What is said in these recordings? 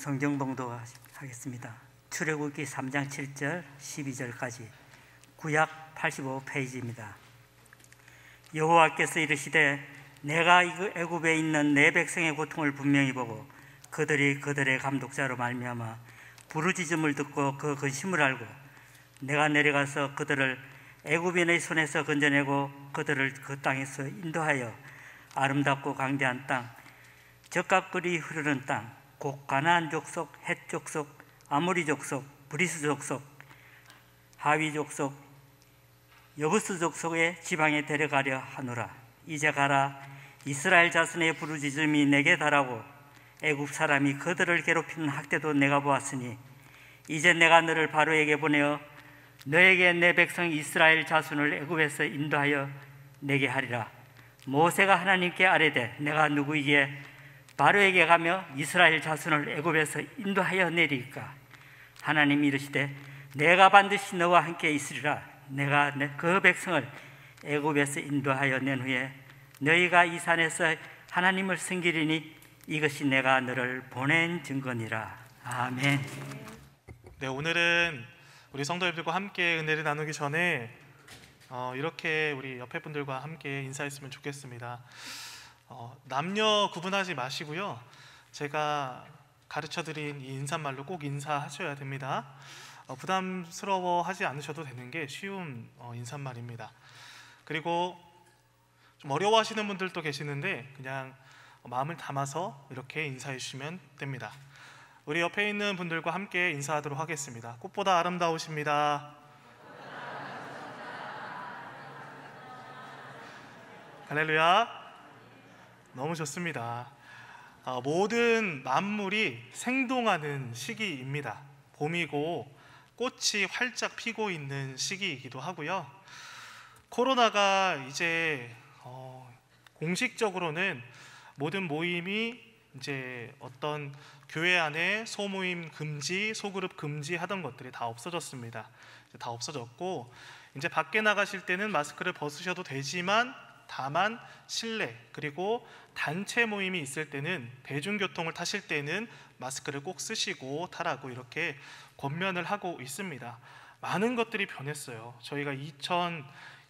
성경 봉독하겠습니다. 출애굽기 3장 7절 12절까지 구약 85페이지입니다. 여호와께서 이르시되 내가 애굽에 있는 내 백성의 고통을 분명히 보고 그들이 그들의 감독자로 말미암아 부르짖음을 듣고 그 근심을 알고 내가 내려가서 그들을 애굽인의 손에서 건져내고 그들을 그 땅에서 인도하여 아름답고 강대한 땅, 젖과 꿀이 흐르는 땅, 곧 가나안 족속, 헷 족속, 아모리 족속, 브리스 족속, 하위 족속, 여부스 족속의 지방에 데려가려 하노라. 이제 가라. 이스라엘 자손의 부르짖음이 내게 달하고 애굽 사람이 그들을 괴롭히는 학대도 내가 보았으니 이제 내가 너를 바로에게 보내어 너에게 내 백성 이스라엘 자손을 애굽에서 인도하여 내게 하리라. 모세가 하나님께 아뢰되 내가 누구에게 바로에게 가며 이스라엘 자손을 애굽에서 인도하여 내리까? 하나님이 이르시되 내가 반드시 너와 함께 있으리라. 내가 그 백성을 애굽에서 인도하여 낸 후에 너희가 이 산에서 하나님을 섬기리니 이것이 내가 너를 보낸 증거니라. 아멘. 네, 오늘은 우리 성도님들과 함께 은혜를 나누기 전에 이렇게 우리 옆에 분들과 함께 인사했으면 좋겠습니다. 남녀 구분하지 마시고요. 제가 가르쳐드린 이 인사말로 꼭 인사하셔야 됩니다. 부담스러워하지 않으셔도 되는 게 쉬운 인사말입니다. 그리고 좀 어려워하시는 분들도 계시는데 그냥 마음을 담아서 이렇게 인사해 주시면 됩니다. 우리 옆에 있는 분들과 함께 인사하도록 하겠습니다. 꽃보다 아름다우십니다. 할렐루야. 너무 좋습니다. 모든 만물이 생동하는 시기입니다. 봄이고 꽃이 활짝 피고 있는 시기이기도 하고요. 코로나가 이제 공식적으로는 모든 모임이 이제 어떤 교회 안에 소모임 금지, 소그룹 금지 하던 것들이 다 없어졌습니다. 다 없어졌고 이제 밖에 나가실 때는 마스크를 벗으셔도 되지만 다만 실내 그리고 단체 모임이 있을 때는 대중교통을 타실 때는 마스크를 꼭 쓰시고 타라고 이렇게 권면을 하고 있습니다. 많은 것들이 변했어요. 저희가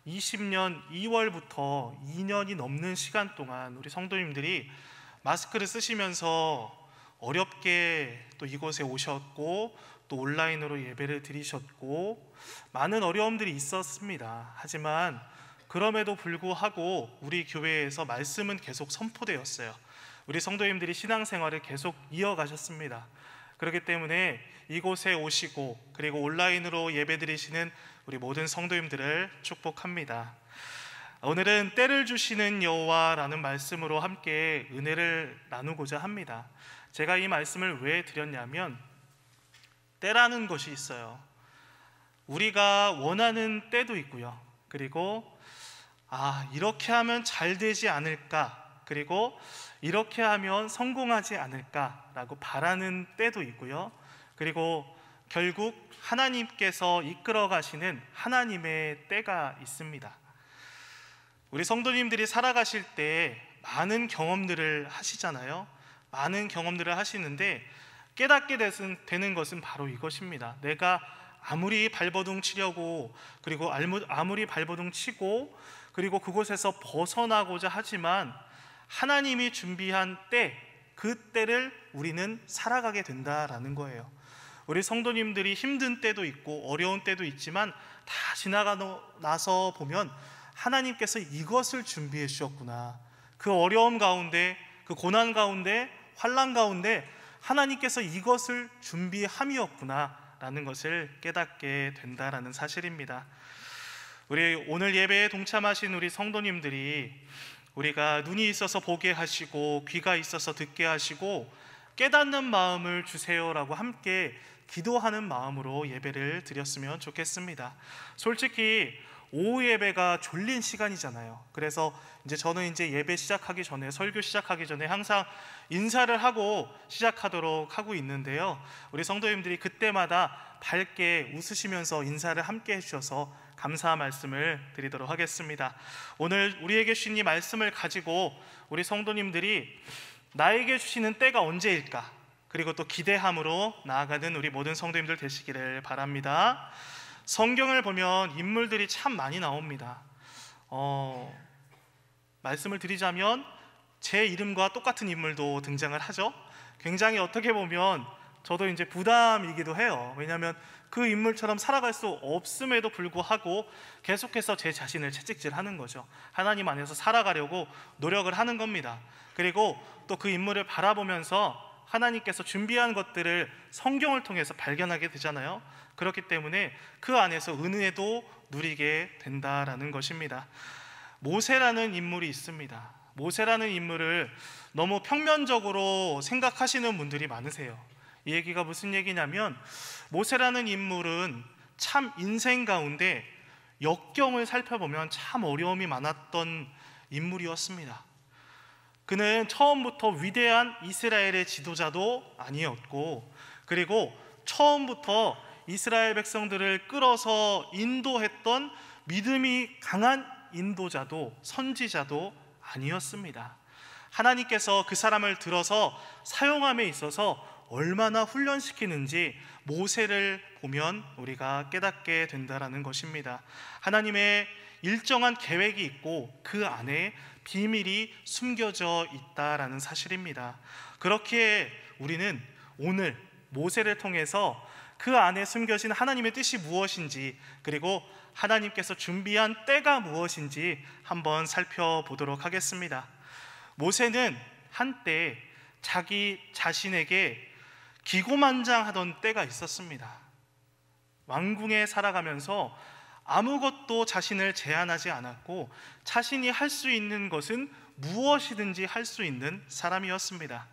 2020년 2월부터 2년이 넘는 시간 동안 우리 성도님들이 마스크를 쓰시면서 어렵게 또 이곳에 오셨고 또 온라인으로 예배를 드리셨고 많은 어려움들이 있었습니다. 하지만 그럼에도 불구하고 우리 교회에서 말씀은 계속 선포되었어요. 우리 성도님들이 신앙생활을 계속 이어가셨습니다. 그렇기 때문에 이곳에 오시고 그리고 온라인으로 예배드리시는 우리 모든 성도님들을 축복합니다. 오늘은 때를 주시는 여호와라는 말씀으로 함께 은혜를 나누고자 합니다. 제가 이 말씀을 왜 드렸냐면 때라는 것이 있어요. 우리가 원하는 때도 있고요. 그리고 이렇게 하면 잘 되지 않을까, 그리고 이렇게 하면 성공하지 않을까라고 바라는 때도 있고요. 그리고 결국 하나님께서 이끌어 가시는 하나님의 때가 있습니다. 우리 성도님들이 살아가실 때 많은 경험들을 하시잖아요. 많은 경험들을 하시는데 깨닫게 되는 것은 바로 이것입니다. 내가 아무리 발버둥 치려고 그리고 아무리 발버둥 치고 그리고 그곳에서 벗어나고자 하지만 하나님이 준비한 때, 그 때를 우리는 살아가게 된다라는 거예요. 우리 성도님들이 힘든 때도 있고 어려운 때도 있지만 다 지나가고 나서 보면 하나님께서 이것을 준비해 주셨구나. 그 어려움 가운데, 그 고난 가운데, 환난 가운데 하나님께서 이것을 준비함이었구나 라는 것을 깨닫게 된다라는 사실입니다. 우리 오늘 예배에 동참하신 우리 성도님들이 우리가 눈이 있어서 보게 하시고 귀가 있어서 듣게 하시고 깨닫는 마음을 주세요라고 함께 기도하는 마음으로 예배를 드렸으면 좋겠습니다. 솔직히 오후 예배가 졸린 시간이잖아요. 그래서 저는 예배 시작하기 전에, 설교 시작하기 전에 항상 인사를 하고 시작하도록 하고 있는데요. 우리 성도님들이 그때마다 밝게 웃으시면서 인사를 함께 해주셔서 감사한 말씀을 드리도록 하겠습니다. 오늘 우리에게 주신 이 말씀을 가지고 우리 성도님들이 나에게 주시는 때가 언제일까? 그리고 또 기대함으로 나아가는 우리 모든 성도님들 되시기를 바랍니다. 성경을 보면 인물들이 참 많이 나옵니다. 말씀을 드리자면 제 이름과 똑같은 인물도 등장을 하죠. 굉장히 어떻게 보면 저도 이제 부담이기도 해요. 왜냐하면 그 인물처럼 살아갈 수 없음에도 불구하고 계속해서 제 자신을 채찍질하는 거죠. 하나님 안에서 살아가려고 노력을 하는 겁니다. 그리고 또 그 인물을 바라보면서 하나님께서 준비한 것들을 성경을 통해서 발견하게 되잖아요. 그렇기 때문에 그 안에서 은혜도 누리게 된다라는 것입니다. 모세라는 인물이 있습니다. 모세라는 인물을 너무 평면적으로 생각하시는 분들이 많으세요. 이 얘기가 무슨 얘기냐면, 모세라는 인물은 참 인생 가운데 역경을 살펴보면 참 어려움이 많았던 인물이었습니다. 그는 처음부터 위대한 이스라엘의 지도자도 아니었고, 그리고 처음부터 이스라엘 백성들을 끌어서 인도했던 믿음이 강한 인도자도 선지자도 아니었습니다. 하나님께서 그 사람을 들어서 사용함에 있어서 얼마나 훈련시키는지 모세를 보면 우리가 깨닫게 된다라는 것입니다. 하나님의 일정한 계획이 있고 그 안에 비밀이 숨겨져 있다라는 사실입니다. 그렇기에 우리는 오늘 모세를 통해서 그 안에 숨겨진 하나님의 뜻이 무엇인지, 그리고 하나님께서 준비한 때가 무엇인지 한번 살펴보도록 하겠습니다. 모세는 한때 자기 자신에게 기고만장하던 때가 있었습니다. 왕궁에 살아가면서 아무것도 자신을 제한하지 않았고 자신이 할 수 있는 것은 무엇이든지 할 수 있는 사람이었습니다.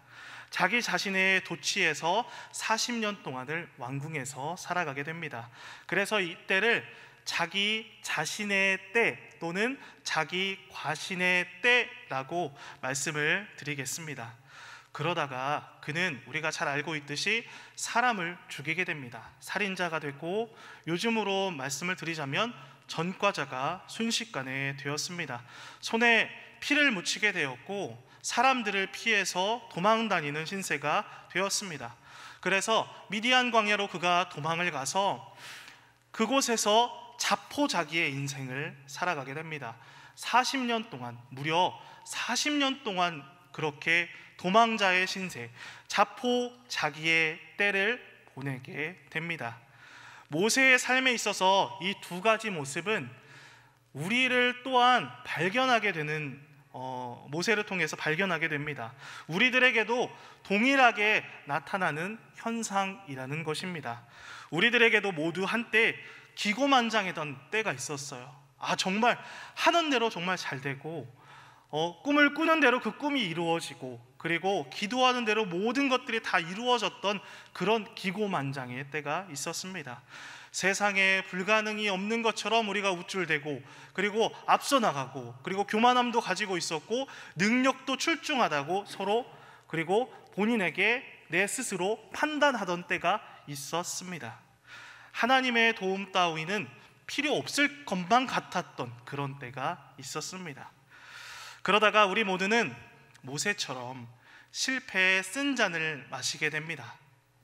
자기 자신의 도취에서 40년 동안을 왕궁에서 살아가게 됩니다. 그래서 이때를 자기 자신의 때 또는 자기 과신의 때라고 말씀을 드리겠습니다. 그러다가 그는 우리가 잘 알고 있듯이 사람을 죽이게 됩니다. 살인자가 되고, 요즘으로 말씀을 드리자면 전과자가 순식간에 되었습니다. 손에 피를 묻히게 되었고 사람들을 피해서 도망다니는 신세가 되었습니다. 그래서 미디안 광야로 그가 도망을 가서 그곳에서 자포자기의 인생을 살아가게 됩니다. 40년 동안, 무려 40년 동안 그렇게 도망자의 신세, 자포자기의 때를 보내게 됩니다. 모세의 삶에 있어서 이 두 가지 모습은 우리를 또한 발견하게 되는, 모세를 통해서 발견하게 됩니다. 우리들에게도 동일하게 나타나는 현상이라는 것입니다. 우리들에게도 모두 한때 기고만장했던 때가 있었어요. 정말 하는 대로 정말 잘 되고, 꿈을 꾸는 대로 그 꿈이 이루어지고, 그리고 기도하는 대로 모든 것들이 다 이루어졌던 그런 기고만장의 때가 있었습니다. 세상에 불가능이 없는 것처럼 우리가 우쭐대고, 그리고 앞서 나가고, 그리고 교만함도 가지고 있었고, 능력도 출중하다고 서로, 그리고 본인에게 내 스스로 판단하던 때가 있었습니다. 하나님의 도움 따위는 필요 없을 것만 같았던 그런 때가 있었습니다. 그러다가 우리 모두는 모세처럼 실패의 쓴 잔을 마시게 됩니다.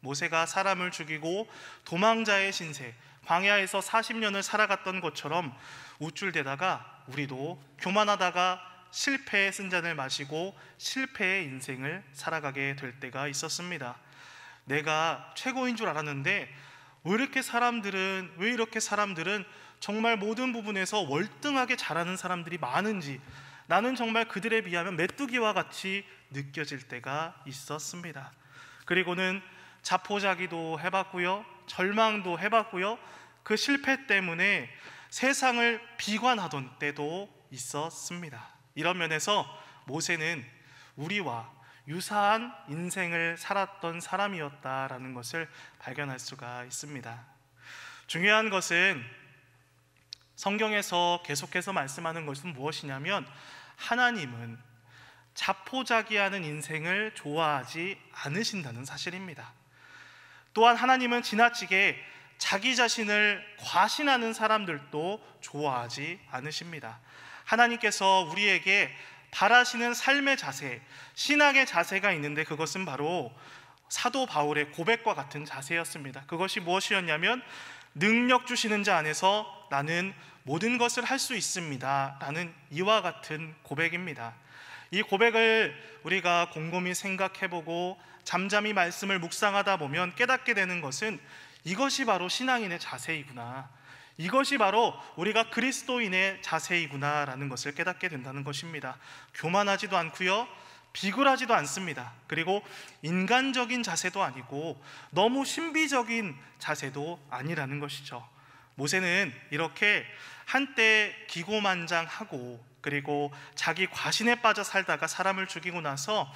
모세가 사람을 죽이고 도망자의 신세, 광야에서 40년을 살아갔던 것처럼 우쭐대다가 우리도 교만하다가 실패의 쓴 잔을 마시고 실패의 인생을 살아가게 될 때가 있었습니다. 내가 최고인 줄 알았는데 왜 이렇게 사람들은 정말 모든 부분에서 월등하게 잘하는 사람들이 많은지, 나는 정말 그들에 비하면 메뚜기와 같이 느껴질 때가 있었습니다. 그리고는 자포자기도 해봤고요, 절망도 해봤고요, 그 실패 때문에 세상을 비관하던 때도 있었습니다. 이런 면에서 모세는 우리와 유사한 인생을 살았던 사람이었다라는 것을 발견할 수가 있습니다. 중요한 것은 성경에서 계속해서 말씀하는 것은 무엇이냐면, 하나님은 자포자기하는 인생을 좋아하지 않으신다는 사실입니다. 또한 하나님은 지나치게 자기 자신을 과신하는 사람들도 좋아하지 않으십니다. 하나님께서 우리에게 바라시는 삶의 자세, 신앙의 자세가 있는데, 그것은 바로 사도 바울의 고백과 같은 자세였습니다. 그것이 무엇이었냐면 능력 주시는 자 안에서 나는 모든 것을 할 수 있습니다 라는 이와 같은 고백입니다. 이 고백을 우리가 곰곰이 생각해보고 잠잠히 말씀을 묵상하다 보면 깨닫게 되는 것은 이것이 바로 신앙인의 자세이구나, 이것이 바로 우리가 그리스도인의 자세이구나 라는 것을 깨닫게 된다는 것입니다. 교만하지도 않고요, 비굴하지도 않습니다. 그리고 인간적인 자세도 아니고 너무 신비적인 자세도 아니라는 것이죠. 모세는 이렇게 한때 기고만장하고 그리고 자기 과신에 빠져 살다가 사람을 죽이고 나서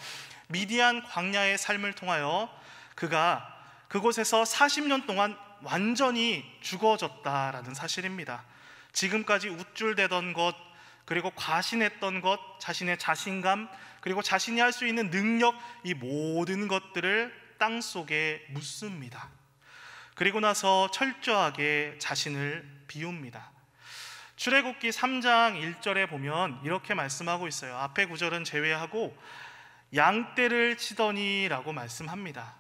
미디안 광야의 삶을 통하여 그가 그곳에서 40년 동안 완전히 죽어졌다라는 사실입니다. 지금까지 우쭐대던 것, 그리고 과신했던 것, 자신의 자신감, 그리고 자신이 할 수 있는 능력, 이 모든 것들을 땅속에 묻습니다. 그리고 나서 철저하게 자신을 비웁니다. 출애굽기 3장 1절에 보면 이렇게 말씀하고 있어요. 앞에 구절은 제외하고 양떼를 치더니 라고 말씀합니다.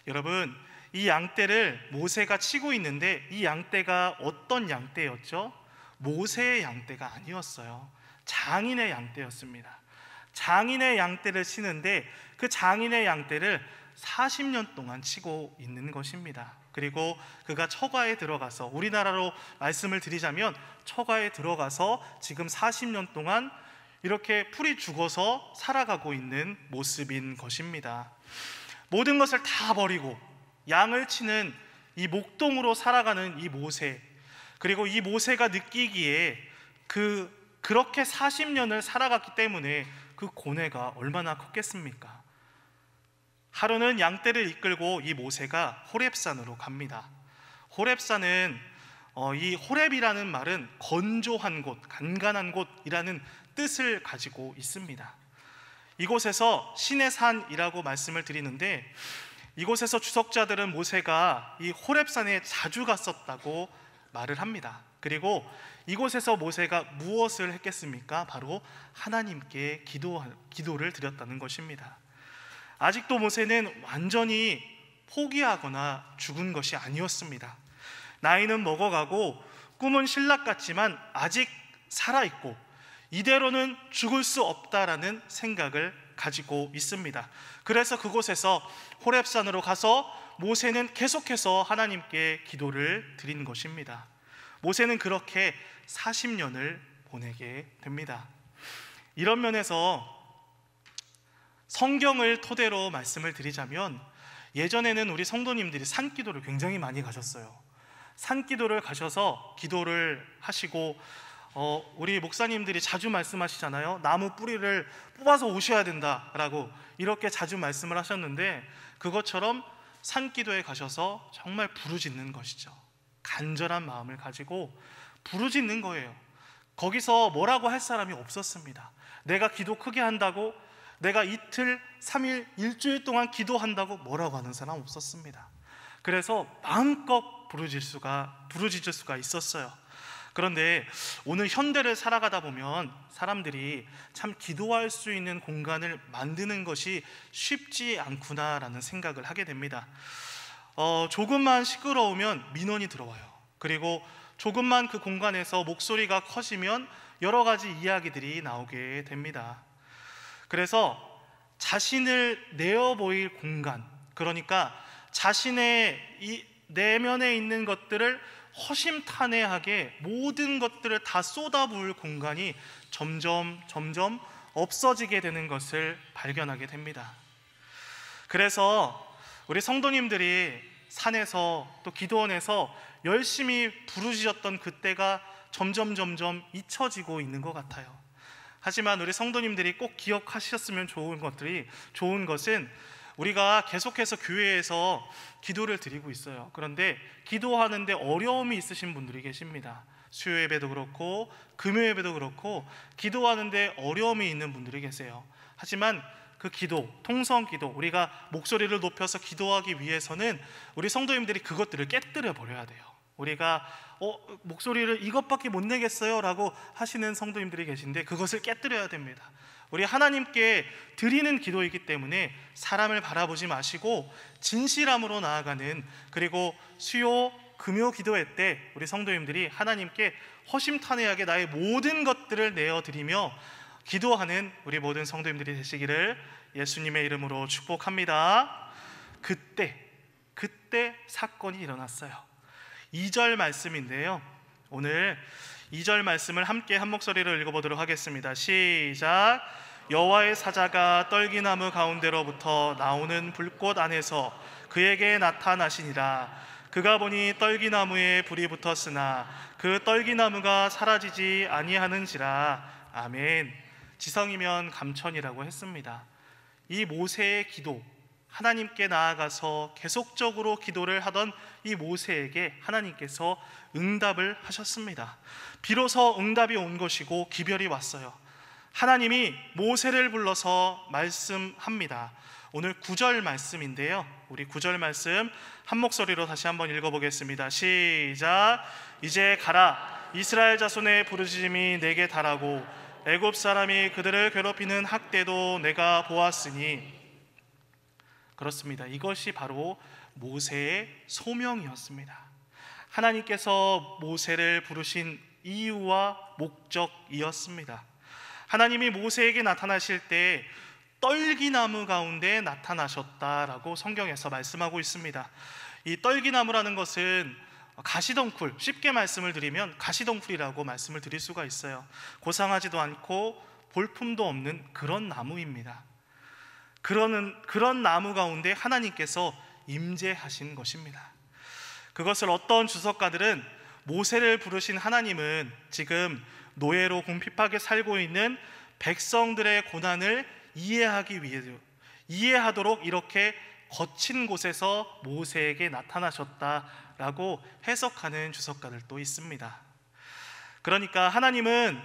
여러분, 이 양떼를 모세가 치고 있는데 이 양떼가 어떤 양떼였죠? 모세의 양떼가 아니었어요. 장인의 양떼였습니다. 장인의 양떼를 치는데 그 장인의 양떼를 40년 동안 치고 있는 것입니다. 그리고 그가 처가에 들어가서, 우리나라로 말씀을 드리자면 처가에 들어가서 지금 40년 동안 이렇게 풀이 죽어서 살아가고 있는 모습인 것입니다. 모든 것을 다 버리고 양을 치는 이 목동으로 살아가는 이 모세, 그리고 이 모세가 느끼기에 그렇게 40년을 살아갔기 때문에 그 고뇌가 얼마나 컸겠습니까? 하루는 양떼를 이끌고 이 모세가 호렙산으로 갑니다. 호렙산은 이 호렙이라는 말은 건조한 곳, 간간한 곳이라는 뜻을 가지고 있습니다. 이곳에서 신의 산이라고 말씀을 드리는데, 이곳에서 주석자들은 모세가 이 호렙산에 자주 갔었다고 말을 합니다. 그리고 이곳에서 모세가 무엇을 했겠습니까? 바로 하나님께 기도를 드렸다는 것입니다. 아직도 모세는 완전히 포기하거나 죽은 것이 아니었습니다. 나이는 먹어가고 꿈은 신락 같지만 아직 살아있고 이대로는 죽을 수 없다라는 생각을 가지고 있습니다. 그래서 그곳에서 호렙산으로 가서 모세는 계속해서 하나님께 기도를 드린 것입니다. 모세는 그렇게 40년을 보내게 됩니다. 이런 면에서 성경을 토대로 말씀을 드리자면, 예전에는 우리 성도님들이 산기도를 굉장히 많이 가셨어요. 산기도를 가셔서 기도를 하시고 우리 목사님들이 자주 말씀하시잖아요. 나무 뿌리를 뽑아서 오셔야 된다라고 이렇게 자주 말씀을 하셨는데, 그것처럼 산기도에 가셔서 정말 부르짖는 것이죠. 간절한 마음을 가지고 부르짖는 거예요. 거기서 뭐라고 할 사람이 없었습니다. 내가 기도 크게 한다고, 내가 이틀, 3일, 일주일 동안 기도한다고 뭐라고 하는 사람 없었습니다. 그래서 마음껏 부르짖을 수가 있었어요. 그런데 오늘 현대를 살아가다 보면 사람들이 참 기도할 수 있는 공간을 만드는 것이 쉽지 않구나라는 생각을 하게 됩니다. 조금만 시끄러우면 민원이 들어와요. 그리고 조금만 그 공간에서 목소리가 커지면 여러 가지 이야기들이 나오게 됩니다. 그래서 자신을 내어 보일 공간, 그러니까 자신의 이 내면에 있는 것들을 허심탄회하게 모든 것들을 다 쏟아부을 공간이 점점 없어지게 되는 것을 발견하게 됩니다. 그래서 우리 성도님들이 산에서 또 기도원에서 열심히 부르짖었던 그때가 점점 잊혀지고 있는 것 같아요. 하지만 우리 성도님들이 꼭 기억하셨으면 좋은 것은 우리가 계속해서 교회에서 기도를 드리고 있어요. 그런데 기도하는데 어려움이 있으신 분들이 계십니다. 수요 예배도 그렇고 금요 예배도 그렇고 기도하는데 어려움이 있는 분들이 계세요. 하지만 그 기도, 통성 기도, 우리가 목소리를 높여서 기도하기 위해서는 우리 성도님들이 그것들을 깨뜨려 버려야 돼요. 우리가 목소리를 이것밖에 못 내겠어요 라고 하시는 성도님들이 계신데 그것을 깨뜨려야 됩니다. 우리 하나님께 드리는 기도이기 때문에 사람을 바라보지 마시고 진실함으로 나아가는, 그리고 수요 금요 기도회 때 우리 성도님들이 하나님께 허심탄회하게 나의 모든 것들을 내어드리며 기도하는 우리 모든 성도님들이 되시기를 예수님의 이름으로 축복합니다. 그때 사건이 일어났어요. 2절 말씀인데요, 오늘 2절 말씀을 함께 한 목소리로 읽어보도록 하겠습니다. 시작. 여호와의 사자가 떨기나무 가운데로부터 나오는 불꽃 안에서 그에게 나타나시니라. 그가 보니 떨기나무에 불이 붙었으나 그 떨기나무가 사라지지 아니하는지라. 아멘. 지성이면 감천이라고 했습니다. 이 모세의 기도, 하나님께 나아가서 계속적으로 기도를 하던 이 모세에게 하나님께서 응답을 하셨습니다. 비로소 응답이 온 것이고 기별이 왔어요. 하나님이 모세를 불러서 말씀합니다. 오늘 9절 말씀인데요, 우리 9절 말씀 한 목소리로 다시 한번 읽어보겠습니다. 시작. 이제 가라. 이스라엘 자손의 부르짖음이 내게 달하고 애굽 사람이 그들을 괴롭히는 학대도 내가 보았으니. 그렇습니다. 이것이 바로 모세의 소명이었습니다. 하나님께서 모세를 부르신 이유와 목적이었습니다. 하나님이 모세에게 나타나실 때 떨기나무 가운데 나타나셨다라고 성경에서 말씀하고 있습니다. 이 떨기나무라는 것은 가시덩굴, 쉽게 말씀을 드리면 가시덩굴이라고 말씀을 드릴 수가 있어요. 고상하지도 않고 볼품도 없는 그런 나무입니다. 그런 나무 가운데 하나님께서 임재하신 것입니다. 그것을 어떤 주석가들은 모세를 부르신 하나님은 지금 노예로 궁핍하게 살고 있는 백성들의 고난을 이해하도록 이렇게 거친 곳에서 모세에게 나타나셨다라고 해석하는 주석가들도 있습니다. 그러니까 하나님은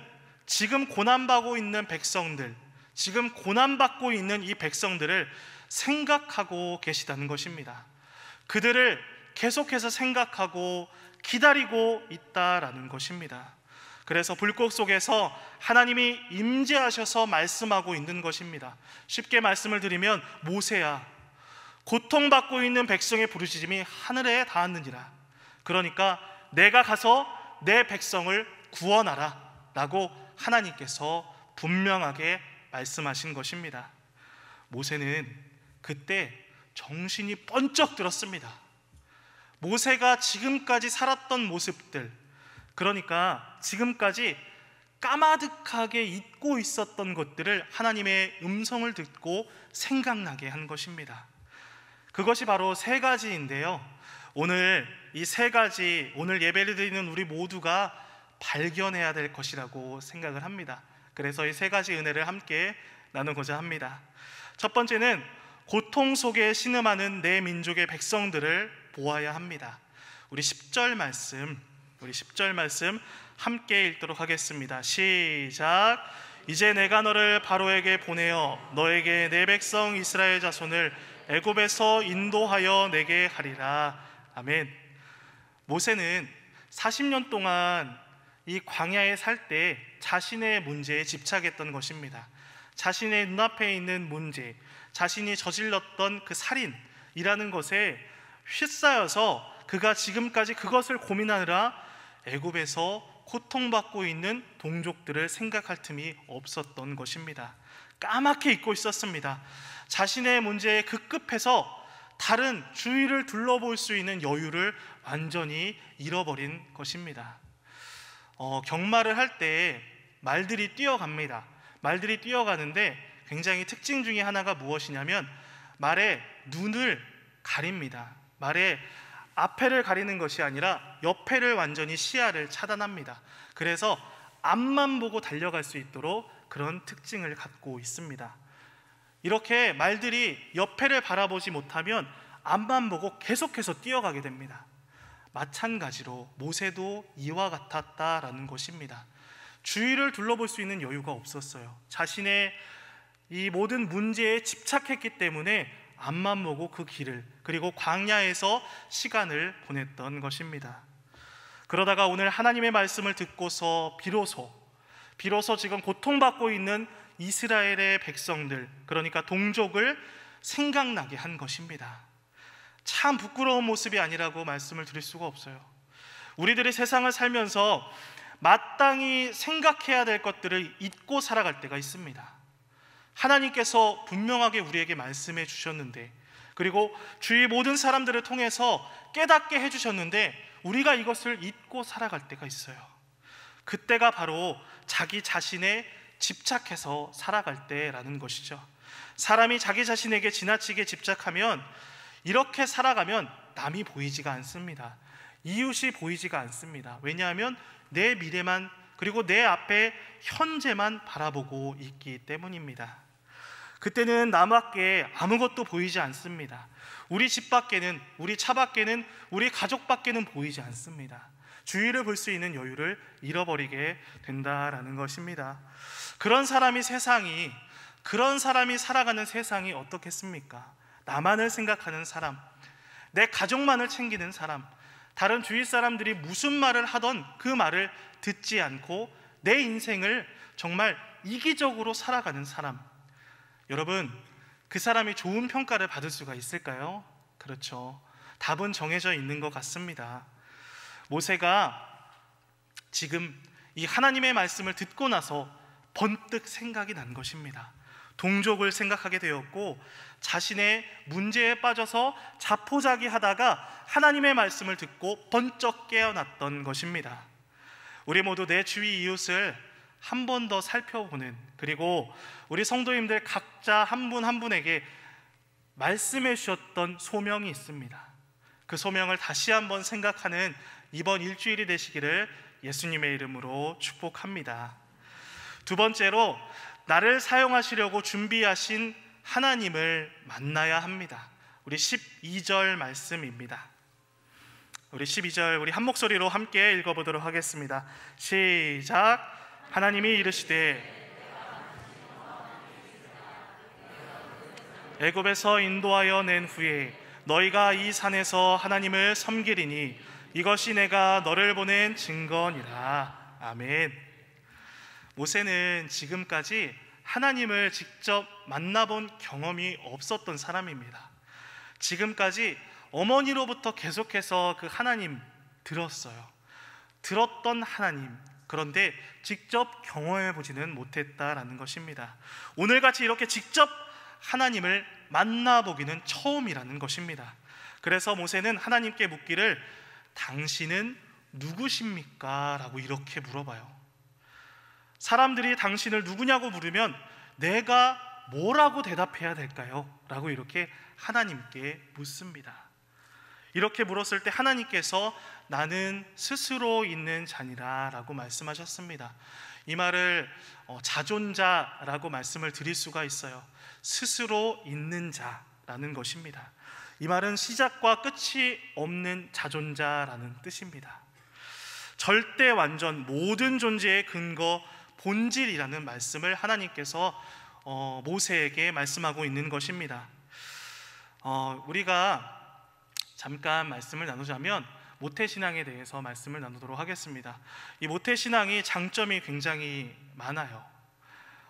지금 고난받고 있는 백성들, 지금 고난받고 있는 이 백성들을 생각하고 계시다는 것입니다. 그들을 계속해서 생각하고 기다리고 있다라는 것입니다. 그래서 불꽃 속에서 하나님이 임재하셔서 말씀하고 있는 것입니다. 쉽게 말씀을 드리면, 모세야, 고통받고 있는 백성의 부르짖음이 하늘에 닿았느니라. 그러니까 내가 가서 내 백성을 구원하라 라고 하나님께서 분명하게 말씀하신 것입니다. 모세는 그때 정신이 번쩍 들었습니다. 모세가 지금까지 살았던 모습들, 그러니까 지금까지 까마득하게 잊고 있었던 것들을 하나님의 음성을 듣고 생각나게 한 것입니다. 그것이 바로 세 가지인데요, 오늘 이 세 가지, 오늘 예배를 드리는 우리 모두가 발견해야 될 것이라고 생각을 합니다. 그래서 이 세 가지 은혜를 함께 나누고자 합니다. 첫 번째는 고통 속에 신음하는 내 민족의 백성들을 보아야 합니다. 우리 10절 말씀 함께 읽도록 하겠습니다. 시작. 이제 내가 너를 바로에게 보내어 너에게 내 백성 이스라엘 자손을 애굽에서 인도하여 내게 하리라. 아멘. 모세는 40년 동안 이 광야에 살 때 자신의 문제에 집착했던 것입니다. 자신의 눈앞에 있는 문제, 자신이 저질렀던 그 살인이라는 것에 휩싸여서 그가 지금까지 그것을 고민하느라 애굽에서 고통받고 있는 동족들을 생각할 틈이 없었던 것입니다. 까맣게 잊고 있었습니다. 자신의 문제에 급급해서 다른 주위를 둘러볼 수 있는 여유를 완전히 잃어버린 것입니다. 경마를 할 때 말들이 뛰어갑니다. 말들이 뛰어가는데 굉장히 특징 중에 하나가 무엇이냐면 말의 눈을 가립니다. 말의 앞에를 가리는 것이 아니라 옆에를 완전히 시야를 차단합니다. 그래서 앞만 보고 달려갈 수 있도록 그런 특징을 갖고 있습니다. 이렇게 말들이 옆에를 바라보지 못하면 앞만 보고 계속해서 뛰어가게 됩니다. 마찬가지로 모세도 이와 같았다라는 것입니다. 주위를 둘러볼 수 있는 여유가 없었어요. 자신의 이 모든 문제에 집착했기 때문에 앞만 보고 그 길을, 그리고 광야에서 시간을 보냈던 것입니다. 그러다가 오늘 하나님의 말씀을 듣고서 비로소 지금 고통받고 있는 이스라엘의 백성들, 그러니까 동족을 생각나게 한 것입니다. 참 부끄러운 모습이 아니라고 말씀을 드릴 수가 없어요. 우리들이 세상을 살면서 마땅히 생각해야 될 것들을 잊고 살아갈 때가 있습니다. 하나님께서 분명하게 우리에게 말씀해 주셨는데, 그리고 주위 모든 사람들을 통해서 깨닫게 해주셨는데 우리가 이것을 잊고 살아갈 때가 있어요. 그때가 바로 자기 자신에 집착해서 살아갈 때라는 것이죠. 사람이 자기 자신에게 지나치게 집착하면, 이렇게 살아가면 남이 보이지가 않습니다. 이웃이 보이지가 않습니다. 왜냐하면 내 미래만, 그리고 내 앞에 현재만 바라보고 있기 때문입니다. 그때는 남밖에 아무것도 보이지 않습니다. 우리 집 밖에는, 우리 차 밖에는, 우리 가족 밖에는 보이지 않습니다. 주위를 볼 수 있는 여유를 잃어버리게 된다라는 것입니다. 그런 사람이 살아가는 세상이 어떻겠습니까? 나만을 생각하는 사람, 내 가족만을 챙기는 사람, 다른 주위 사람들이 무슨 말을 하던 그 말을 듣지 않고 내 인생을 정말 이기적으로 살아가는 사람, 여러분, 그 사람이 좋은 평가를 받을 수가 있을까요? 그렇죠. 답은 정해져 있는 것 같습니다. 모세가 지금 이 하나님의 말씀을 듣고 나서 번뜩 생각이 난 것입니다. 동족을 생각하게 되었고, 자신의 문제에 빠져서 자포자기하다가 하나님의 말씀을 듣고 번쩍 깨어났던 것입니다. 우리 모두 내 주위 이웃을 한 번 더 살펴보는, 그리고 우리 성도님들 각자 한 분 한 분에게 말씀해 주셨던 소명이 있습니다. 그 소명을 다시 한번 생각하는 이번 일주일이 되시기를 예수님의 이름으로 축복합니다. 두 번째로, 나를 사용하시려고 준비하신 하나님을 만나야 합니다. 우리 12절 말씀입니다. 우리 12절 우리 한 목소리로 함께 읽어보도록 하겠습니다. 시작. 하나님이 이르시되 애굽에서 인도하여 낸 후에 너희가 이 산에서 하나님을 섬기리니 이것이 내가 너를 보낸 증거니라. 아멘. 모세는 지금까지 하나님을 직접 만나본 경험이 없었던 사람입니다. 지금까지 어머니로부터 계속해서 그 하나님 들었던 하나님, 그런데 직접 경험해 보지는 못했다라는 것입니다. 오늘같이 이렇게 직접 하나님을 만나보기는 처음이라는 것입니다. 그래서 모세는 하나님께 묻기를 당신은 누구십니까? 라고 이렇게 물어봐요. 사람들이 당신을 누구냐고 물으면 내가 뭐라고 대답해야 될까요? 라고 이렇게 하나님께 묻습니다. 이렇게 물었을 때 하나님께서 나는 스스로 있는 자니라 라고 말씀하셨습니다. 이 말을 자존자라고 말씀을 드릴 수가 있어요. 스스로 있는 자라는 것입니다. 이 말은 시작과 끝이 없는 자존자라는 뜻입니다. 절대 완전, 모든 존재의 근거, 본질이라는 말씀을 하나님께서 모세에게 말씀하고 있는 것입니다. 우리가 잠깐 말씀을 나누자면 모태신앙에 대해서 말씀을 나누도록 하겠습니다. 이 모태신앙이 장점이 굉장히 많아요.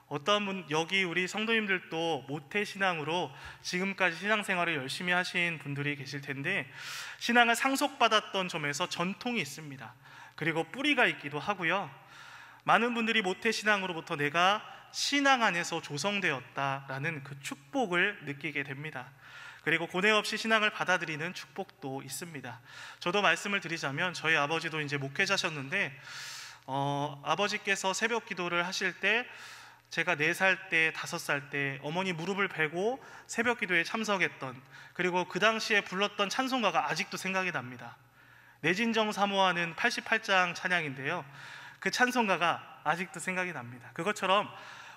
어떤 분, 여기 우리 성도님들도 모태신앙으로 지금까지 신앙생활을 열심히 하신 분들이 계실 텐데, 신앙을 상속받았던 점에서 전통이 있습니다. 그리고 뿌리가 있기도 하고요. 많은 분들이 모태신앙으로부터 내가 신앙 안에서 조성되었다라는 그 축복을 느끼게 됩니다. 그리고 고뇌 없이 신앙을 받아들이는 축복도 있습니다. 저도 말씀을 드리자면 저희 아버지도 이제 목회자셨는데 아버지께서 새벽 기도를 하실 때 제가 4살 때, 5살 때 어머니 무릎을 베고 새벽 기도에 참석했던, 그리고 그 당시에 불렀던 찬송가가 아직도 생각이 납니다. 내진정 사모하는 88장 찬양인데요, 그 찬송가가 아직도 생각이 납니다. 그것처럼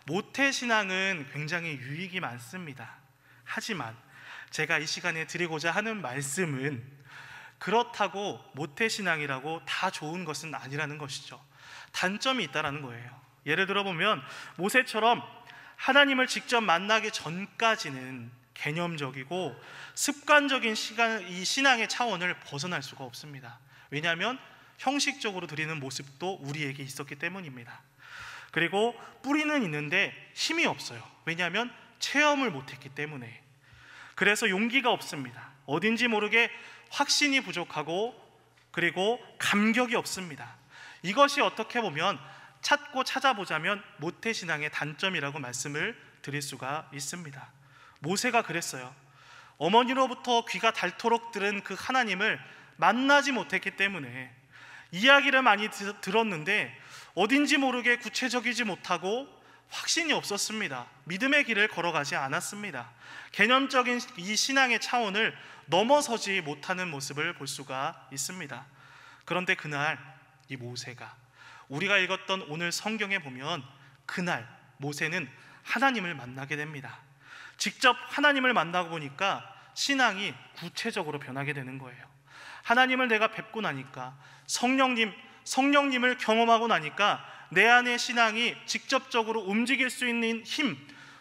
모태신앙은 굉장히 유익이 많습니다. 하지만 제가 이 시간에 드리고자 하는 말씀은 그렇다고 모태신앙이라고 다 좋은 것은 아니라는 것이죠. 단점이 있다는 거예요. 예를 들어 보면 모세처럼 하나님을 직접 만나기 전까지는 개념적이고 습관적인 이 신앙의 차원을 벗어날 수가 없습니다. 왜냐하면 형식적으로 드리는 모습도 우리에게 있었기 때문입니다. 그리고 뿌리는 있는데 힘이 없어요. 왜냐하면 체험을 못했기 때문에. 그래서 용기가 없습니다. 어딘지 모르게 확신이 부족하고 그리고 감격이 없습니다. 이것이 어떻게 보면 찾고 찾아보자면 모태신앙의 단점이라고 말씀을 드릴 수가 있습니다. 모세가 그랬어요. 어머니로부터 귀가 닳도록 들은 그 하나님을 만나지 못했기 때문에 이야기를 많이 들었는데 어딘지 모르게 구체적이지 못하고 확신이 없었습니다. 믿음의 길을 걸어가지 않았습니다. 개념적인 이 신앙의 차원을 넘어서지 못하는 모습을 볼 수가 있습니다. 그런데 그날 이 모세가 우리가 읽었던 오늘 성경에 보면 그날 모세는 하나님을 만나게 됩니다. 직접 하나님을 만나고 보니까 신앙이 구체적으로 변하게 되는 거예요. 하나님을 내가 뵙고 나니까 성령님을 경험하고 나니까 내 안의 신앙이 직접적으로 움직일 수 있는 힘,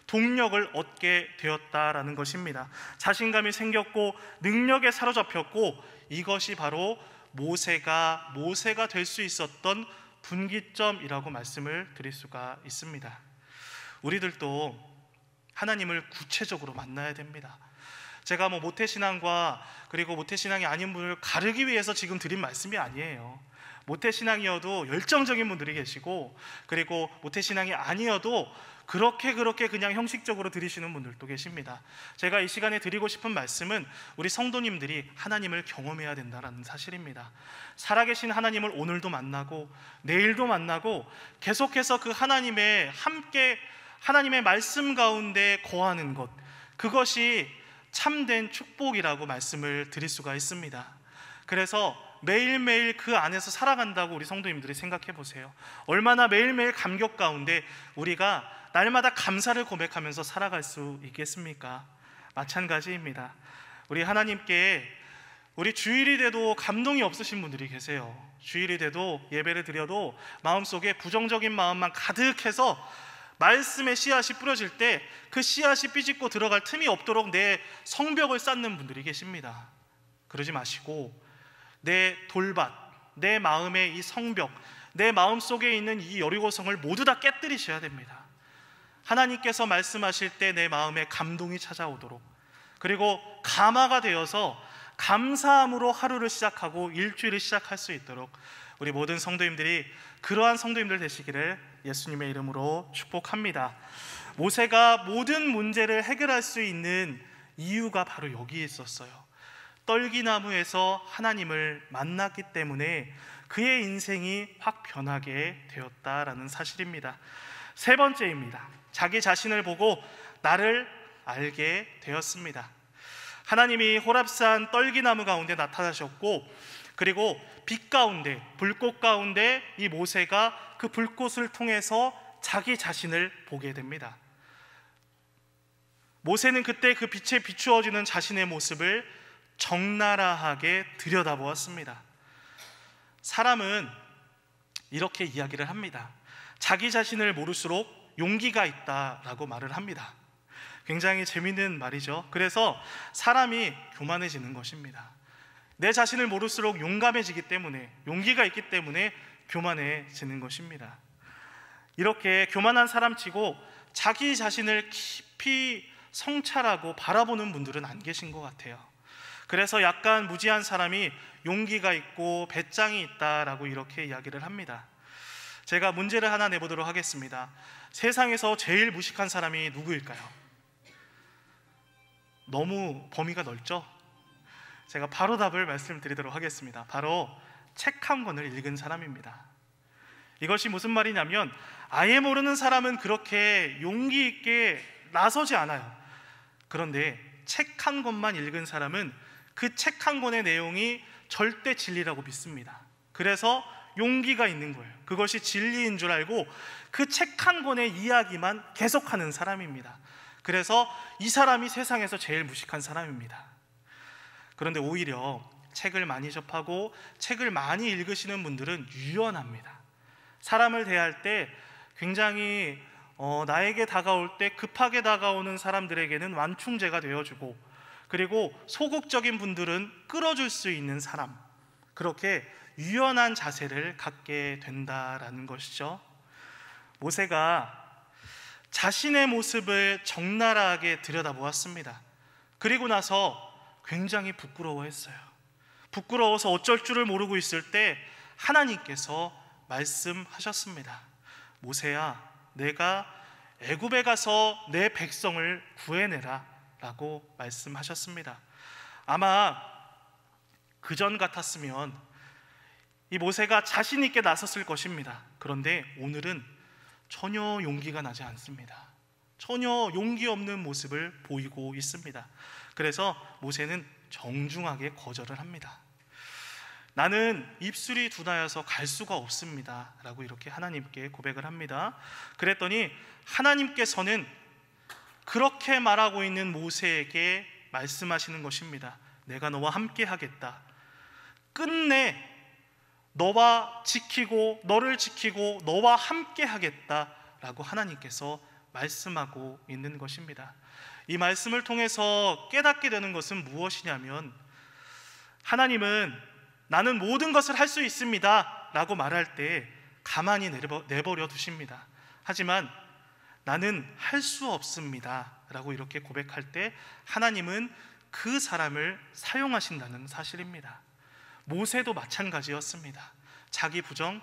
동력을 얻게 되었다라는 것입니다. 자신감이 생겼고 능력에 사로잡혔고 이것이 바로 모세가 될 수 있었던 분기점이라고 말씀을 드릴 수가 있습니다. 우리들도 하나님을 구체적으로 만나야 됩니다. 제가 모태신앙과 그리고 모태신앙이 아닌 분을 가르기 위해서 지금 드린 말씀이 아니에요. 모태신앙이어도 열정적인 분들이 계시고 그리고 모태신앙이 아니어도 그렇게 그냥 형식적으로 들으시는 분들도 계십니다. 제가 이 시간에 드리고 싶은 말씀은 우리 성도님들이 하나님을 경험해야 된다는 사실입니다. 살아계신 하나님을 오늘도 만나고 내일도 만나고 계속해서 그 하나님의 함께 하나님의 말씀 가운데 거하는 것, 그것이 참된 축복이라고 말씀을 드릴 수가 있습니다. 그래서 매일매일 그 안에서 살아간다고 우리 성도님들이 생각해 보세요. 얼마나 매일매일 감격 가운데 우리가 날마다 감사를 고백하면서 살아갈 수 있겠습니까? 마찬가지입니다. 우리 하나님께 우리 주일이 돼도 감동이 없으신 분들이 계세요. 주일이 돼도 예배를 드려도 마음속에 부정적인 마음만 가득해서 말씀의 씨앗이 뿌려질 때 그 씨앗이 삐집고 들어갈 틈이 없도록 내 성벽을 쌓는 분들이 계십니다. 그러지 마시고 내 돌밭, 내 마음의 이 성벽, 내 마음속에 있는 이 여리고성을 모두 다 깨뜨리셔야 됩니다. 하나님께서 말씀하실 때 내 마음에 감동이 찾아오도록, 그리고 감화가 되어서 감사함으로 하루를 시작하고 일주일을 시작할 수 있도록 우리 모든 성도님들이 그러한 성도님들 되시기를 예수님의 이름으로 축복합니다. 모세가 모든 문제를 해결할 수 있는 이유가 바로 여기에 있었어요. 떨기나무에서 하나님을 만났기 때문에 그의 인생이 확 변하게 되었다라는 사실입니다. 세 번째입니다. 자기 자신을 보고 나를 알게 되었습니다. 하나님이 호랍산 떨기나무 가운데 나타나셨고 그리고 빛 가운데, 불꽃 가운데 이 모세가 그 불꽃을 통해서 자기 자신을 보게 됩니다. 모세는 그때 그 빛에 비추어지는 자신의 모습을 적나라하게 들여다보았습니다. 사람은 이렇게 이야기를 합니다. 자기 자신을 모를수록 용기가 있다라고 말을 합니다. 굉장히 재미있는 말이죠. 그래서 사람이 교만해지는 것입니다. 내 자신을 모를수록 용감해지기 때문에, 용기가 있기 때문에 교만해지는 것입니다. 이렇게 교만한 사람치고 자기 자신을 깊이 성찰하고 바라보는 분들은 안 계신 것 같아요. 그래서 약간 무지한 사람이 용기가 있고 배짱이 있다라고 이렇게 이야기를 합니다. 제가 문제를 하나 내보도록 하겠습니다. 세상에서 제일 무식한 사람이 누구일까요? 너무 범위가 넓죠? 제가 바로 답을 말씀드리도록 하겠습니다. 바로 책 한 권을 읽은 사람입니다. 이것이 무슨 말이냐면 아예 모르는 사람은 그렇게 용기 있게 나서지 않아요. 그런데 책 한 권만 읽은 사람은 그 책 한 권의 내용이 절대 진리라고 믿습니다. 그래서 용기가 있는 거예요. 그것이 진리인 줄 알고 그 책 한 권의 이야기만 계속하는 사람입니다. 그래서 이 사람이 세상에서 제일 무식한 사람입니다. 그런데 오히려 책을 많이 접하고 책을 많이 읽으시는 분들은 유연합니다. 사람을 대할 때 굉장히 나에게 다가올 때 급하게 다가오는 사람들에게는 완충제가 되어주고, 그리고 소극적인 분들은 끌어줄 수 있는 사람, 그렇게 유연한 자세를 갖게 된다라는 것이죠. 모세가 자신의 모습을 적나라하게 들여다보았습니다. 그리고 나서 굉장히 부끄러워했어요. 부끄러워서 어쩔 줄을 모르고 있을 때 하나님께서 말씀하셨습니다. 모세야, 내가 애굽에 가서 내 백성을 구해내라 라고 말씀하셨습니다. 아마 그전 같았으면 이 모세가 자신 있게 나섰을 것입니다. 그런데 오늘은 전혀 용기가 나지 않습니다. 전혀 용기 없는 모습을 보이고 있습니다. 그래서 모세는 정중하게 거절을 합니다. 나는 입술이 둔하여서 갈 수가 없습니다 라고 이렇게 하나님께 고백을 합니다. 그랬더니 하나님께서는 그렇게 말하고 있는 모세에게 말씀하시는 것입니다. 내가 너와 함께 하겠다. 끝내 너와 지키고 너를 지키고 너와 함께 하겠다라고 하나님께서 말씀하고 있는 것입니다. 이 말씀을 통해서 깨닫게 되는 것은 무엇이냐면, 하나님은 나는 모든 것을 할 수 있습니다 라고 말할 때 가만히 내버려 두십니다. 하지만 나는 할 수 없습니다 라고 이렇게 고백할 때 하나님은 그 사람을 사용하신다는 사실입니다. 모세도 마찬가지였습니다. 자기 부정,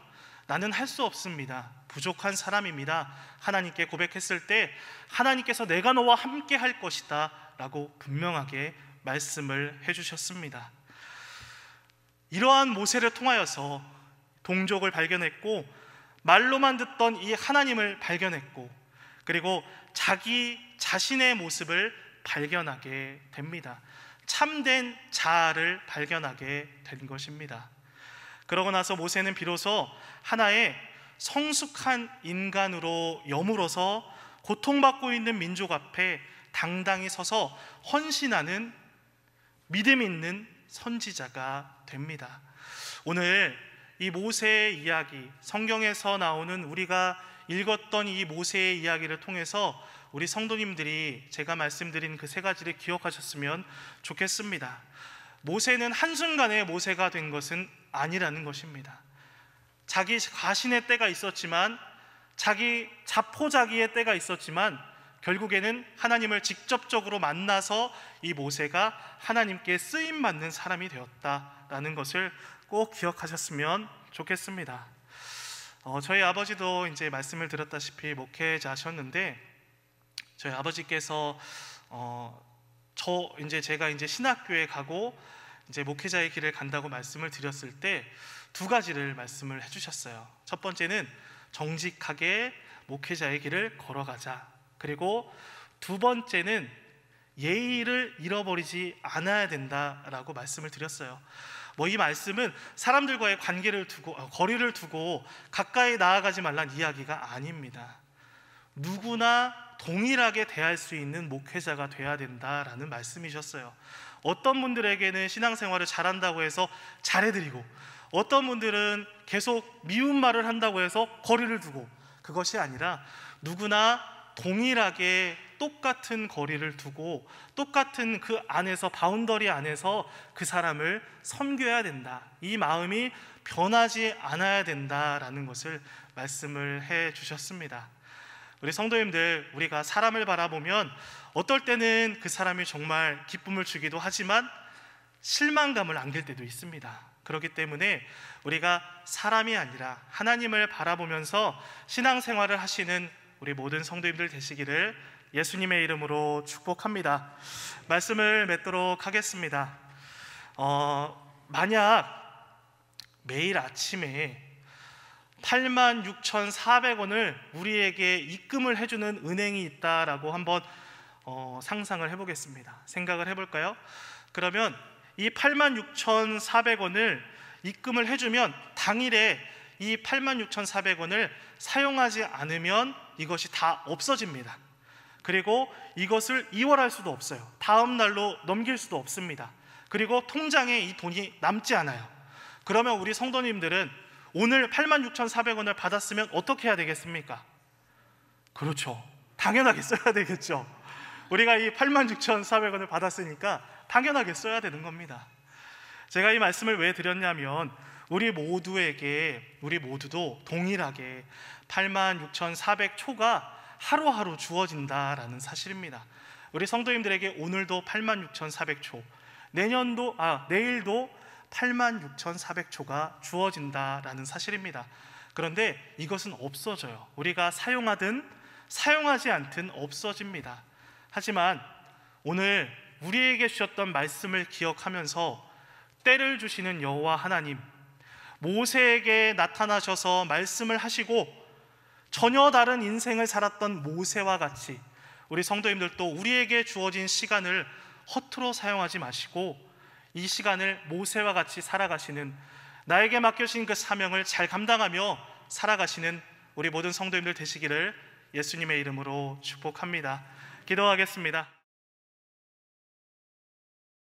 나는 할 수 없습니다, 부족한 사람입니다 하나님께 고백했을 때 하나님께서 내가 너와 함께 할 것이다 라고 분명하게 말씀을 해주셨습니다. 이러한 모세를 통하여서 동족을 발견했고, 말로만 듣던 이 하나님을 발견했고, 그리고 자기 자신의 모습을 발견하게 됩니다. 참된 자아를 발견하게 된 것입니다. 그러고 나서 모세는 비로소 하나의 성숙한 인간으로 여물어서 고통받고 있는 민족 앞에 당당히 서서 헌신하는 믿음 있는 선지자가 됩니다. 오늘 이 모세의 이야기, 성경에서 나오는 우리가 읽었던 이 모세의 이야기를 통해서 우리 성도님들이 제가 말씀드린 그 세 가지를 기억하셨으면 좋겠습니다. 모세는 한순간에 모세가 된 것은 아니라는 것입니다. 자기 과신의 때가 있었지만, 자기 자포자기의 때가 있었지만, 결국에는 하나님을 직접적으로 만나서 이 모세가 하나님께 쓰임받는 사람이 되었다라는 것을 꼭 기억하셨으면 좋겠습니다. 저희 아버지도 이제 말씀을 드렸다시피 목회자셨는데, 저희 아버지께서 제가 이제 신학교에 가고 이제 목회자의 길을 간다고 말씀을 드렸을 때 두 가지를 말씀을 해주셨어요. 첫 번째는 정직하게 목회자의 길을 걸어가자. 그리고 두 번째는 예의를 잃어버리지 않아야 된다라고 말씀을 드렸어요. 이 말씀은 사람들과의 관계를 두고 거리를 두고 가까이 나아가지 말란 이야기가 아닙니다. 누구나 동일하게 대할 수 있는 목회자가 돼야 된다라는 말씀이셨어요. 어떤 분들에게는 신앙생활을 잘한다고 해서 잘해드리고, 어떤 분들은 계속 미운 말을 한다고 해서 거리를 두고, 그것이 아니라 누구나 동일하게 똑같은 거리를 두고 똑같은 그 안에서, 바운더리 안에서 그 사람을 섬겨야 된다. 이 마음이 변하지 않아야 된다라는 것을 말씀을 해 주셨습니다. 우리 성도님들, 우리가 사람을 바라보면 어떨 때는 그 사람이 정말 기쁨을 주기도 하지만 실망감을 안길 때도 있습니다. 그렇기 때문에 우리가 사람이 아니라 하나님을 바라보면서 신앙생활을 하시는 우리 모든 성도님들 되시기를 예수님의 이름으로 축복합니다. 말씀을 맺도록 하겠습니다. 만약 매일 아침에 86,400원을 우리에게 입금을 해주는 은행이 있다라고 한번 상상을 해보겠습니다. 생각을 해볼까요? 그러면 이 86,400원을 입금을 해주면 당일에 이 86,400원을 사용하지 않으면 이것이 다 없어집니다. 그리고 이것을 이월할 수도 없어요. 다음 날로 넘길 수도 없습니다. 그리고 통장에 이 돈이 남지 않아요. 그러면 우리 성도님들은 오늘 86,400원을 받았으면 어떻게 해야 되겠습니까? 그렇죠, 당연하게 써야 되겠죠. 우리가 이 86,400원을 받았으니까 당연하게 써야 되는 겁니다. 제가 이 말씀을 왜 드렸냐면, 우리 모두도 동일하게 86,400초가 하루하루 주어진다라는 사실입니다. 우리 성도님들에게 오늘도 86,400초, 내일도 86,400초가 주어진다라는 사실입니다. 그런데 이것은 없어져요. 우리가 사용하든 사용하지 않든 없어집니다. 하지만 오늘 우리에게 주셨던 말씀을 기억하면서 때를 주시는 여호와 하나님, 모세에게 나타나셔서 말씀을 하시고 전혀 다른 인생을 살았던 모세와 같이 우리 성도님들도 우리에게 주어진 시간을 허투루 사용하지 마시고 이 시간을 모세와 같이 살아가시는, 나에게 맡겨진 그 사명을 잘 감당하며 살아가시는 우리 모든 성도님들 되시기를 예수님의 이름으로 축복합니다. 기도하겠습니다.